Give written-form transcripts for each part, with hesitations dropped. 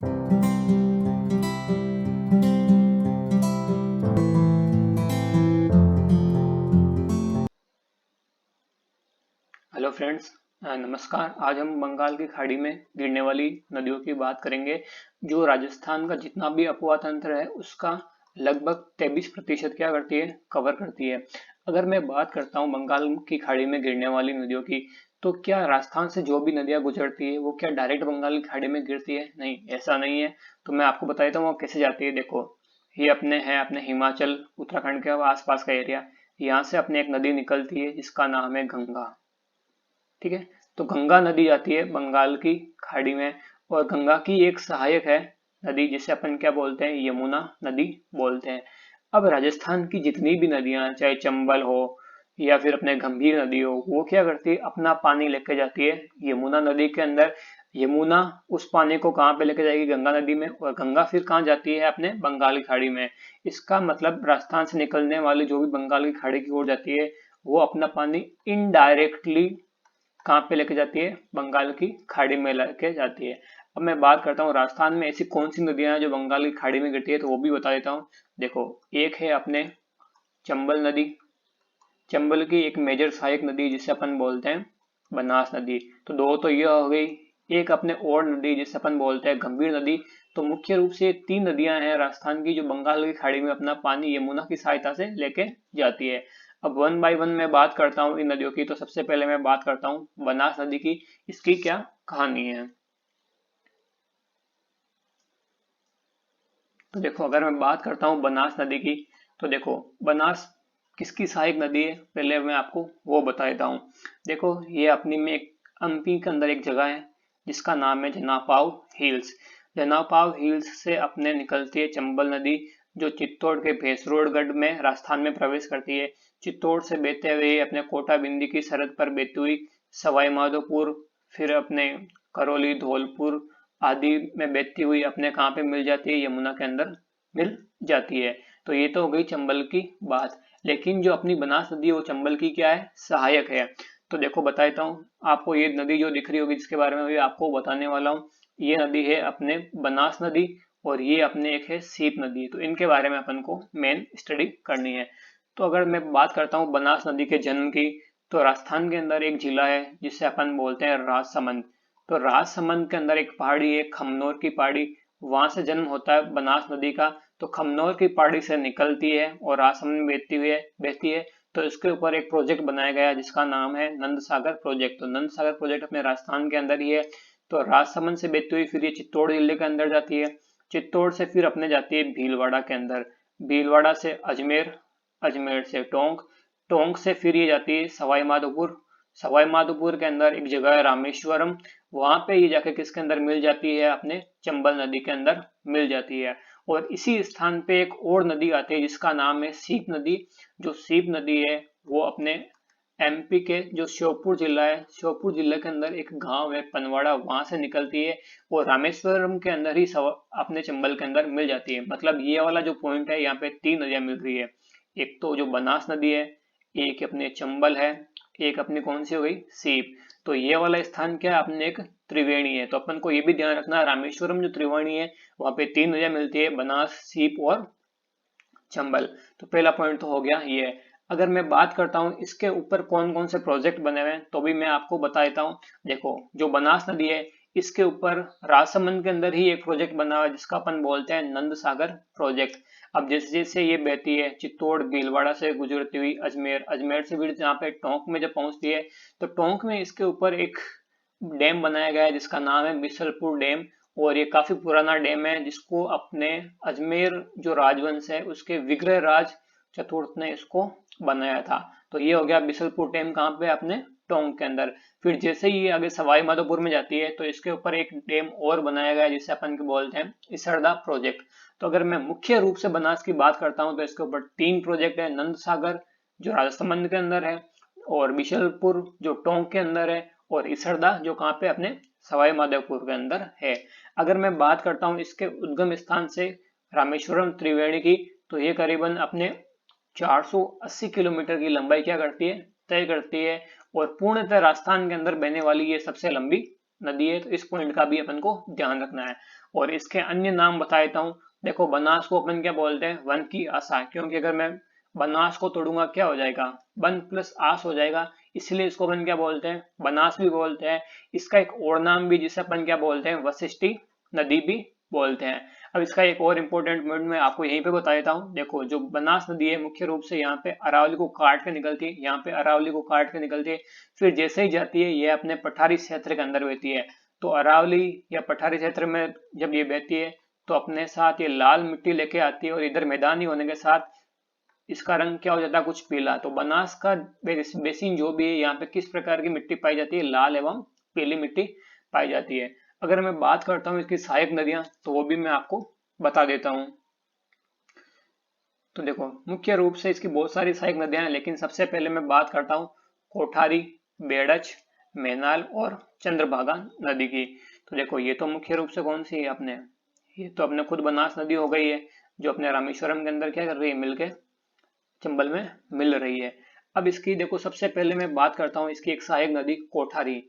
Hello friends, नमस्कार। आज हम बंगाल की खाड़ी में गिरने वाली नदियों की बात करेंगे। जो राजस्थान का जितना भी अपवाह तंत्र है उसका लगभग 23% क्या करती है, कवर करती है। अगर मैं बात करता हूँ बंगाल की खाड़ी में गिरने वाली नदियों की, तो क्या राजस्थान से जो भी नदियाँ गुजरती है वो क्या डायरेक्ट बंगाल की खाड़ी में गिरती है? नहीं, ऐसा नहीं है। तो मैं आपको बता देता हूँ वो कैसे जाती है। देखो, ये अपने हिमाचल उत्तराखंड के आसपास का एरिया। यहाँ से अपने एक नदी निकलती है जिसका नाम है गंगा। ठीक है, तो गंगा नदी जाती है बंगाल की खाड़ी में, और गंगा की एक सहायक है नदी जिसे अपन क्या बोलते हैं, यमुना नदी बोलते हैं। अब राजस्थान की जितनी भी नदियां, चाहे चंबल हो या फिर अपने गंभीर नदी हो, वो क्या करती है, अपना पानी लेके जाती है यमुना नदी के अंदर। यमुना उस पानी को कहाँ पे लेके जाएगी, गंगा नदी में, और गंगा फिर कहाँ जाती है, अपने बंगाल की खाड़ी में। इसका मतलब राजस्थान से निकलने वाली जो भी बंगाल की खाड़ी की ओर जाती है, वो अपना पानी इनडायरेक्टली कहाँ पे लेके जाती है, बंगाल की खाड़ी में लेके जाती है। अब मैं बात करता हूँ राजस्थान में ऐसी कौन सी नदियां हैं जो बंगाल की खाड़ी में गिरती है, तो वो भी बता देता हूँ। देखो, एक है अपने चंबल नदी। चंबल की एक मेजर सहायक नदी जिसे अपन बोलते हैं बनास नदी। तो दो तो ये हो गई। एक अपने और नदी जिसे अपन बोलते हैं गंभीर नदी। तो मुख्य रूप से तीन नदियां हैं राजस्थान की जो बंगाल की खाड़ी में अपना पानी यमुना की सहायता से लेके जाती है। अब वन बाय वन मैं बात करता हूँ इन नदियों की। तो सबसे पहले मैं बात करता हूँ बनास नदी की। इसकी क्या कहानी है, तो देखो, अगर मैं बात करता हूँ बनास नदी की, तो देखो, बनास किसकी सहायक नदी है, पहले मैं आपको वो बता देता हूँ। देखो, ये अपनी में एक एमपी के अंदर एक जगह है जिसका नाम है जनापाव हिल्स। जनापाव हिल्स से अपने निकलती है चंबल नदी, जो चित्तौड़ के भैंसरोडगढ़ में राजस्थान में प्रवेश करती है। चित्तौड़ से बहते हुए अपने कोटा बिंदी की सरहद पर बहती हुई सवाई माधोपुर, फिर अपने करौली, धौलपुर आदि में बहती हुई अपने कहाँ पे मिल जाती है, यमुना के अंदर मिल जाती है। तो ये तो हो गई चंबल की बात। लेकिन जो अपनी बनास नदी है वो चंबल की क्या है, सहायक है। तो देखो, बता देता हूँ आपको। ये नदी जो दिख रही होगी जिसके बारे में भी आपको बताने वाला हूँ, ये नदी है अपने बनास नदी, और ये अपने एक है सीप नदी। तो इनके बारे में अपन को मेन स्टडी करनी है। तो अगर मैं बात करता हूँ बनास नदी के जन्म की, तो राजस्थान के अंदर एक जिला है जिसे अपन बोलते हैं राजसमंद। तो राजसमंद के अंदर एक पहाड़ी है, खमनोर की पहाड़ी। वहां से जन्म होता है बनास नदी का। तो खमनोर की पहाड़ी से निकलती है और राजसमंद में बहती है। तो इसके ऊपर एक प्रोजेक्ट बनाया गया जिसका नाम है नंद सागर प्रोजेक्ट। तो नंद सागर प्रोजेक्ट अपने राजस्थान के अंदर ही है। तो राजसमंद से बहती हुई फिर ये चित्तौड़ जिले के अंदर जाती है। चित्तौड़ से फिर अपने जाती है भीलवाड़ा के अंदर। भीलवाड़ा से अजमेर, अजमेर से टोंक, टोंक से फिर ये जाती है सवाई माधोपुर। सवाई माधोपुर के अंदर एक जगह है रामेश्वरम। वहां पे ये जाके किसके अंदर मिल जाती है, अपने चंबल नदी के अंदर मिल जाती है। और इसी स्थान पे एक और नदी आती है जिसका नाम है सीप नदी। जो सीप नदी है वो अपने एमपी के जो श्योपुर जिला है, श्योपुर जिले के अंदर एक गांव है पनवाड़ा, वहां से निकलती है और रामेश्वरम के अंदर ही अपने चंबल के अंदर मिल जाती है। मतलब ये वाला जो पॉइंट है, यहाँ पे तीन नदियां मिल रही है। एक तो जो बनास नदी है, एक अपने चंबल है, एक अपनी कौन सी हो गई, सीप। तो ये वाला स्थान क्या है, अपने एक त्रिवेणी है। तो अपन को ये भी ध्यान रखना है, रामेश्वरम जो त्रिवेणी है वहां पे तीन नदियां मिलती है, बनास, सीप और चंबल। तो पहला पॉइंट तो हो गया ये। अगर मैं बात करता हूँ इसके ऊपर कौन कौन से प्रोजेक्ट बने हुए हैं, तो भी मैं आपको बता देता हूँ। देखो, जो बनास नदी है इसके ऊपर राजसमंद के अंदर ही एक प्रोजेक्ट बना हुआ है जिसका अपन बोलते हैं नंद सागर प्रोजेक्ट। अब जैसे जैसे ये बहती है चित्तौड़ भीलवाड़ा से गुजरती हुई अजमेर, अजमेर से फिर जहाँ पे टोंक में जब पहुंचती है, तो टोंक में इसके ऊपर एक डैम बनाया गया है जिसका नाम है बिसलपुर डैम। और ये काफी पुराना डैम है जिसको अपने अजमेर जो राजवंश है उसके विग्रह राज चतुर्थ ने इसको बनाया था। तो ये हो गया बिसलपुर डैम, कहाँ पे, अपने टोंक के अंदर। फिर जैसे ही ये आगे सवाई माधोपुर में जाती है तो इसके ऊपर एक डैम और बनाया गया है जिसे अपन के बोलते हैं इसरदा प्रोजेक्ट। तो अगर मैं मुख्य रूप से बनास की बात करता हूँ तो इसके ऊपर तीन प्रोजेक्ट है, नंद सागर जो राजसमंद के अंदर है, और बिशलपुर जो टोंक के अंदर है, और इसरदा जो कहाँ पे, अपने सवाई माधोपुर के अंदर है। अगर मैं बात करता हूँ इसके उद्गम स्थान से रामेश्वरम त्रिवेणी की, तो ये करीबन अपने 480 किलोमीटर की लंबाई क्या करती है, तय करती है। और पूर्णतः राजस्थान के अंदर बहने वाली ये सबसे लंबी नदी है, तो इस पॉइंट का भी अपन को ध्यान रखना है। और इसके अन्य नाम बता देता हूँ। देखो बनास को अपन क्या बोलते हैं, वन की आशा, क्योंकि अगर मैं बनास को तोड़ूंगा क्या हो जाएगा, वन प्लस आस हो जाएगा, इसलिए इसको अपन क्या बोलते हैं, बनास भी बोलते हैं। इसका एक और नाम भी जिसे अपन क्या बोलते हैं, वशिष्ठी नदी भी बोलते हैं। अब इसका एक और इम्पोर्टेंट पॉइंट मैं आपको यहीं पे बता देता हूँ। देखो जो बनास नदी है मुख्य रूप से यहाँ पे अरावली को काट के निकलती है, यहाँ पे अरावली को काट के निकलती है, फिर जैसे ही जाती है ये अपने पठारी क्षेत्र के अंदर बहती है। तो अरावली या पठारी क्षेत्र में जब ये बहती है तो अपने साथ ये लाल मिट्टी लेके आती है, और इधर मैदानी होने के साथ इसका रंग क्या हो जाता है, कुछ पीला। तो बनास का बेसिन जो भी है, यहाँ पे किस प्रकार की मिट्टी पाई जाती है, लाल एवं पीली मिट्टी पाई जाती है। अगर मैं बात करता हूँ इसकी सहायक नदियां, तो वो भी मैं आपको बता देता हूँ। तो देखो मुख्य रूप से इसकी बहुत सारी सहायक नदियां हैं, लेकिन सबसे पहले मैं बात करता हूँ कोठारी, बेड़च, मैनाल और चंद्रभागा नदी की। तो देखो ये तो मुख्य रूप से कौन सी है अपने, ये तो अपने खुद बनास नदी हो गई है, जो अपने रामेश्वरम के अंदर क्या कर रही है, मिलके चंबल में मिल रही है। अब इसकी देखो सबसे पहले मैं बात करता हूँ इसकी एक सहायक नदी कोठारी।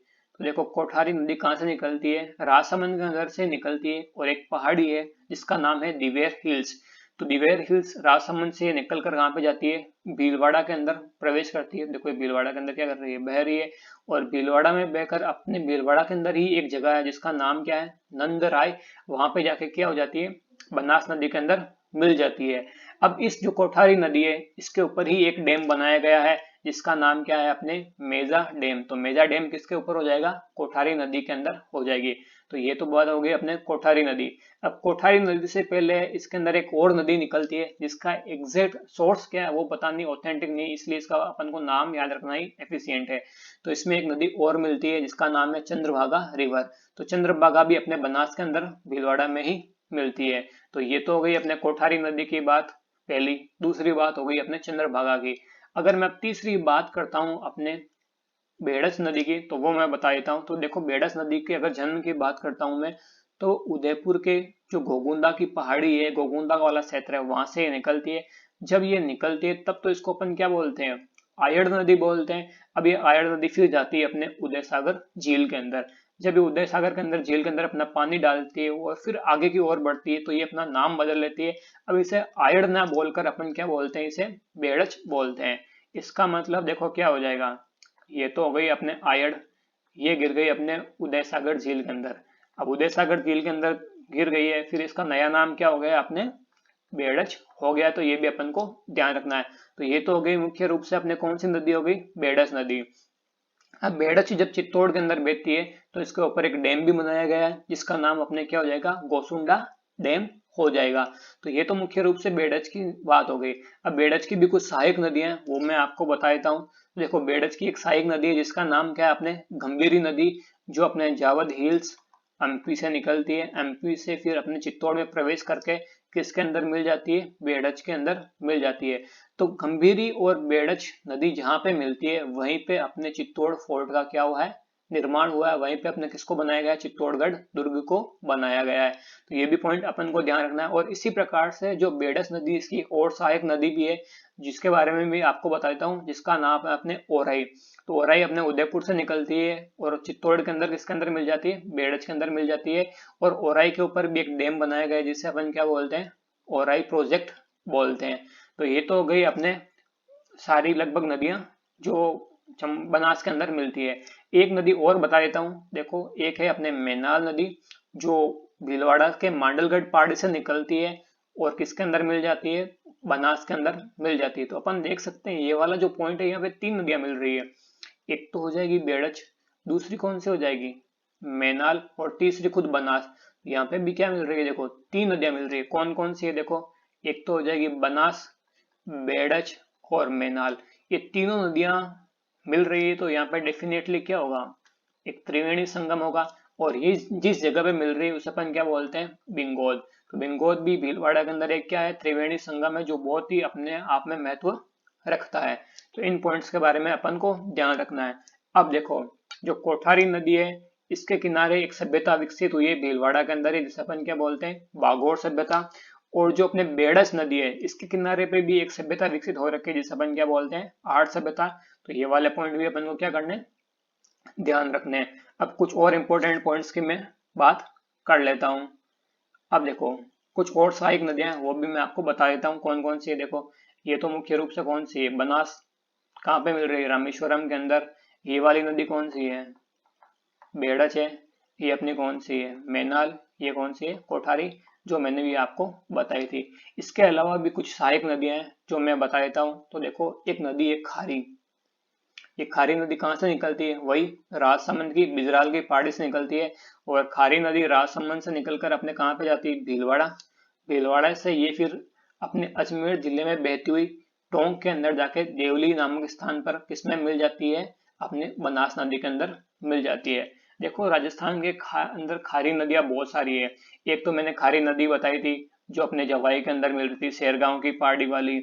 तो देखो कोठारी नदी कहाँ से निकलती है, राजसमंद के अंदर से निकलती है, और एक पहाड़ी है जिसका नाम है दिवेर हिल्स। तो दिवेर हिल्स राजसमंद से निकल कर कहाँ पे जाती है, भीलवाड़ा के अंदर प्रवेश करती है। देखो भीलवाड़ा के अंदर क्या कर रही है, बह रही है, और भीलवाड़ा में बहकर अपने भीलवाड़ा के अंदर ही एक जगह है जिसका नाम क्या है, नंदराय, वहां पे जाके क्या हो जाती है, बनास नदी के अंदर मिल जाती है। अब इस जो कोठारी नदी है इसके ऊपर ही एक डैम बनाया गया है जिसका नाम क्या है, अपने मेजा डैम। तो मेजा डैम किसके ऊपर हो जाएगा, कोठारी नदी के अंदर हो जाएगी। तो ये तो बात हो गई अपने कोठारी नदी। अब कोठारी नदी से पहले इसके अंदर एक और नदी निकलती है जिसका एग्जैक्ट सोर्स क्या है वो पता नहीं, ऑथेंटिक नहीं, इसलिए इसका अपन को नाम याद रखना ही एफिशिएंट है। तो इसमें एक नदी और मिलती है जिसका नाम है चंद्रभागा रिवर। तो चंद्रभागा भी अपने बनास के अंदर भीलवाड़ा में ही मिलती है। तो ये तो हो गई अपने कोठारी नदी की बात पहली। दूसरी बात हो गई अपने चंद्रभागा की। अगर मैं अब तीसरी बात करता हूँ अपने बेड़स नदी की, तो वो मैं बता देता हूँ। तो देखो बेड़स नदी के अगर जन्म की बात करता हूँ मैं, तो उदयपुर के जो गोगुंदा की पहाड़ी है, गोगुंदा वाला क्षेत्र है, वहां से निकलती है। जब ये निकलती है तब तो इसको अपन क्या बोलते हैं, आयड़ नदी बोलते हैं। अब ये आयड़ नदी फिर जाती है अपने उदय सागर झील के अंदर। जब ये उदय सागर के अंदर झील के अंदर अपना पानी डालती है और फिर आगे की ओर बढ़ती है, तो ये अपना नाम बदल लेती है। अब इसे आयड़ ना बोलकर अपन क्या बोलते हैं, इसे बेड़च बोलते हैं। इसका मतलब देखो क्या हो जाएगा, ये तो हो गई अपने आयड़, ये गिर गई अपने उदय सागर झील के अंदर। अब उदय सागर झील के अंदर गिर गई है, फिर इसका नया नाम क्या हो गया, अपने बेड़च हो गया। तो ये भी अपन को ध्यान रखना है। तो ये तो हो गई मुख्य रूप से अपने कौन सी नदी हो गई, बेड़च नदी। अब बेड़च जब चित्तौड़ के अंदर बहती है तो इसके ऊपर एक डैम भी बनाया गया है जिसका नाम अपने क्या हो जाएगा, गोसुंडा डैम हो जाएगा। तो ये तो मुख्य रूप से बेड़च की बात हो गई। अब बेड़च की भी कुछ सहायक नदियां हैं वो मैं आपको बता देता हूँ। देखो बेड़च की एक सहायक नदी है जिसका नाम क्या है, अपने गंभीरी नदी, जो अपने जावद हिल्स एमपी से निकलती है। एमपी से फिर अपने चित्तौड़ में प्रवेश करके किसके अंदर मिल जाती है, बेड़च के अंदर मिल जाती है। तो गंभीरी और बेड़च नदी जहां पे मिलती है वहीं पे अपने चित्तौड़ फोर्ट का क्या हुआ है, निर्माण हुआ है। वहीं पे अपने किसको बनाया गया है, चित्तौड़गढ़ दुर्ग को बनाया गया है। तो ये भी पॉइंट अपन को ध्यान रखना है। और इसी प्रकार से जो बेड़स नदी, इसकी और सहायक नदी भी है जिसके बारे में भी आपको बता देता हूँ, जिसका नाम है अपने ओराई। तो ओराई अपने उदयपुर से निकलती है और चित्तौड़ के अंदर किसके अंदर मिल जाती है, बेड़च के अंदर मिल जाती है। और ओराई के ऊपर भी एक डैम बनाया गया है जिसे अपन क्या बोलते हैं, ओराई प्रोजेक्ट बोलते हैं। तो ये तो हो गई अपने सारी लगभग नदियां जो बनास के अंदर मिलती है। एक नदी और बता देता हूँ। देखो एक है अपने मैनाल नदी, जो भीलवाड़ा के मांडलगढ़ पहाड़ी से निकलती है और किसके अंदर मिल जाती है, बनास के अंदर मिल जाती है। तो अपन देख सकते हैं ये वाला जो पॉइंट है, यहाँ पे तीन नदियां मिल रही है। एक तो हो जाएगी बेड़च, दूसरी कौन सी हो जाएगी, मैनाल, और तीसरी खुद बनास। यहाँ पे भी क्या मिल रही है, देखो तीन नदियां मिल रही है। कौन कौन सी है, देखो एक तो हो जाएगी बनास, बेड़च और मैनाल। ये तीनों नदियां मिल रही है, तो यहाँ पे डेफिनेटली क्या होगा, एक त्रिवेणी संगम होगा। और ये जिस जगह पे मिल रही है उसे अपन क्या बोलते हैं, बिंगोद। तो बिंगोद भी भीलवाड़ा के अंदर एक क्या है, त्रिवेणी संगम है, जो बहुत ही अपने आप में महत्व रखता है। तो इन पॉइंट्स के बारे में अपन को ध्यान रखना है। अब देखो जो कोठारी नदी है, इसके किनारे एक सभ्यता विकसित हुई है भीलवाड़ा के अंदर ही, जिसे अपन क्या बोलते हैं, बागोर सभ्यता। और जो अपने बेड़स नदी है इसके किनारे पे भी एक सभ्यता विकसित हो रखी है जिसे अपन क्या बोलते हैं, आर्ट सभ्यता। तो ये वाले पॉइंट भी अपन को क्या करने, ध्यान रखने हैं। अब कुछ और इम्पोर्टेंट पॉइंट्स की मैं बात कर लेता हूँ। अब देखो कुछ और सहायक नदियां हैं वो भी मैं आपको बता देता हूँ कौन कौन सी है। देखो ये तो मुख्य रूप से कौन सी है, बनास कहाँ पे मिल रही है, रामेश्वरम के अंदर। ये वाली नदी कौन सी है, बेड़च है। ये अपनी कौन सी है, मैनाल। ये कौन सी है, कोठारी, जो मैंने भी आपको बताई थी। इसके अलावा भी कुछ सहायक नदियां हैं जो मैं बता देता हूँ। तो देखो एक नदी है खारी। ये खारी नदी कहाँ से निकलती है, वही राजसमंद की बिजराल की पहाड़ी से निकलती है। और खारी नदी राजसमंद से निकलकर अपने कहाँ पे जाती है, भीलवाड़ा। भीलवाड़ा से ये फिर अपने अजमेर जिले में बहती हुई टोंक के अंदर जाके देवली नामक स्थान पर किसमें मिल जाती है, अपने बनास नदी के अंदर मिल जाती है। देखो राजस्थान के अंदर खारी नदियां बहुत सारी है। एक तो मैंने खारी नदी बताई थी जो अपने जवाई के अंदर मिल रही थी, शेरगांव की पहाड़ी वाली।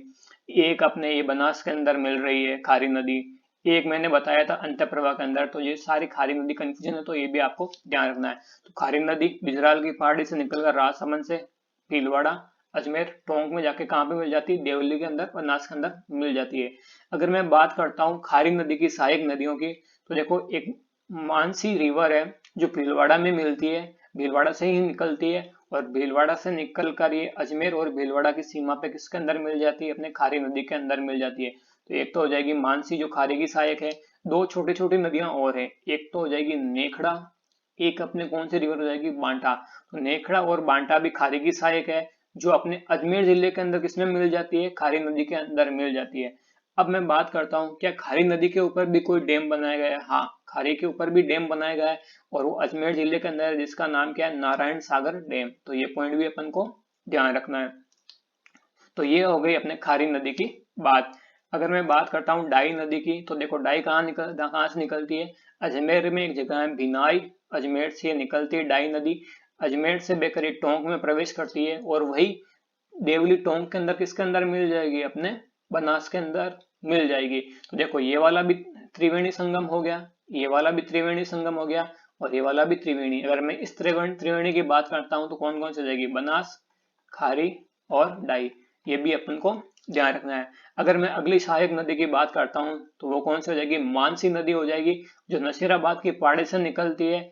एक अपने ये बनास के अंदर मिल रही है खारी नदी। एक मैंने बताया था अंतःप्रभा के अंदर। तो ये सारी खारी नदी कंफ्यूजन है, तो ये भी आपको ध्यान रखना है। तो खारी नदी बिजराल की पहाड़ी से निकलकर राजसमंद से भीलवाड़ा अजमेर टोंक में जाके कहाँ पे मिल जाती है, देवली के अंदर, बनास के अंदर मिल जाती है। अगर मैं बात करता हूँ खारी नदी की सहायक नदियों की, तो देखो एक मानसी रिवर है जो भीलवाड़ा में मिलती है, भीलवाड़ा से ही निकलती है। और भीलवाड़ा से निकल कर ये अजमेर और भीलवाड़ा की सीमा पे किसके अंदर मिल जाती है, अपने खारी नदी के अंदर मिल जाती है। तो एक तो हो जाएगी मानसी जो खारी की सहायक है। दो छोटी छोटी नदियां और हैं, एक तो हो जाएगी नेखड़ा, एक अपने कौन सी रिवर हो जाएगी, बांटा। तो नेखड़ा और बांटा भी खारी की सहायक है, जो अपने अजमेर जिले के अंदर किसमें मिल जाती है, खारी नदी के अंदर मिल जाती है। अब मैं बात करता हूँ क्या खारी नदी के ऊपर भी कोई डैम बनाया गया है। हाँ, खारी के ऊपर भी डैम बनाया गया है और वो अजमेर जिले के अंदर है, जिसका नाम क्या है, नारायण सागर डैम। तो ये पॉइंट भी अपन को ध्यान रखना है। तो ये हो गई अपने खारी नदी की बात। अगर मैं बात करता हूँ डाई नदी की, तो देखो डाई कहाँ से निकलती है, अजमेर में एक जगह है भिनाई, अजमेर से निकलती है डाई नदी। अजमेर से बेकर टोंक में प्रवेश करती है और वही देवली टोंक के अंदर किसके अंदर मिल जाएगी, अपने बनास के अंदर मिल जाएगी। तो देखो ये वाला भी त्रिवेणी संगम हो गया, ये वाला भी त्रिवेणी संगम हो गया और ये वाला भी त्रिवेणी। अगर मैं इस त्रिवेणी की बात करता हूँ तो कौन कौन सी हो जाएगी, बनास, खारी और डाई। ये भी अपन को ध्यान रखना है। अगर मैं अगली सहायक नदी की बात करता हूँ तो वो कौन सी हो जाएगी, मानसी नदी हो जाएगी, जो नसीराबाद की पहाड़ी से निकलती है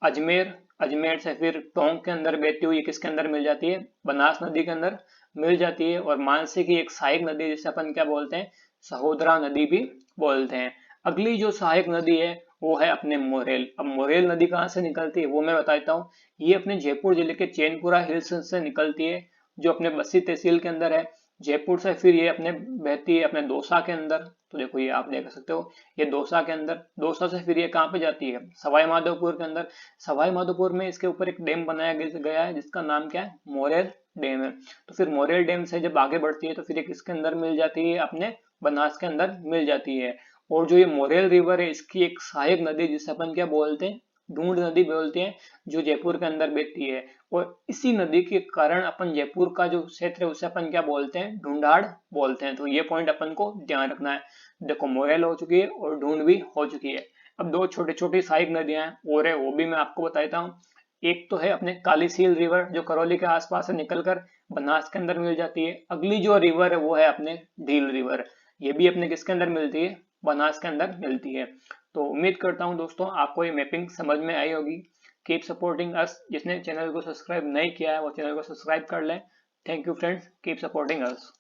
अजमेर, अजमेर से फिर टोंक के अंदर बहती हुई किसके अंदर मिल जाती है, बनास नदी के अंदर मिल जाती है। और मानसी की एक सहायक नदी जिसे अपन क्या बोलते हैं, सहोदरा नदी भी बोलते हैं। अगली जो सहायक नदी है वो है अपने मोरेल। अब मोरेल नदी कहाँ से निकलती है वो मैं बता देता हूँ। ये अपने जयपुर जिले के चैनपुरा हिल्स से निकलती है, जो अपने बस्सी तहसील के अंदर है। जयपुर से फिर ये अपने बहती है अपने दौसा के अंदर। तो देखो ये आप देख सकते हो, ये दौसा के अंदर, दौसा से फिर ये कहाँ पे जाती है, सवाई माधोपुर के अंदर। सवाई माधोपुर में इसके ऊपर एक डैम बनाया गया है जिसका नाम क्या है, मोरेल डैम है। तो फिर मोरेल डैम से जब आगे बढ़ती है तो फिर ये किसके अंदर मिल जाती है, अपने बनास के अंदर मिल जाती है। और जो ये मोरेल रिवर है इसकी एक सहायक नदी जिसे अपन क्या बोलते हैं, ढूंढ नदी बोलते हैं, जो जयपुर के अंदर बहती है। और इसी नदी के कारण अपन जयपुर का जो क्षेत्र है उसे अपन क्या बोलते हैं, ढूंढाड़ बोलते हैं। तो ये पॉइंट अपन को ध्यान रखना है। देखो मोरेल हो चुकी है और ढूंढ भी हो चुकी है। अब दो छोटी छोटी सहायक नदियां हैं और है, वो भी मैं आपको बताता हूँ। एक तो है अपने कालीसील रिवर जो करौली के आसपास से निकलकर बनास के अंदर मिल जाती है। अगली जो रिवर है वो है अपने ढील रिवर। ये भी अपने किसके अंदर मिलती है, बनास के अंदर मिलती है। तो उम्मीद करता हूँ दोस्तों आपको ये मैपिंग समझ में आई होगी। Keep supporting us. जिसने चैनल को सब्सक्राइब नहीं किया है वो चैनल को सब्सक्राइब कर लें। Thank you friends, keep supporting us.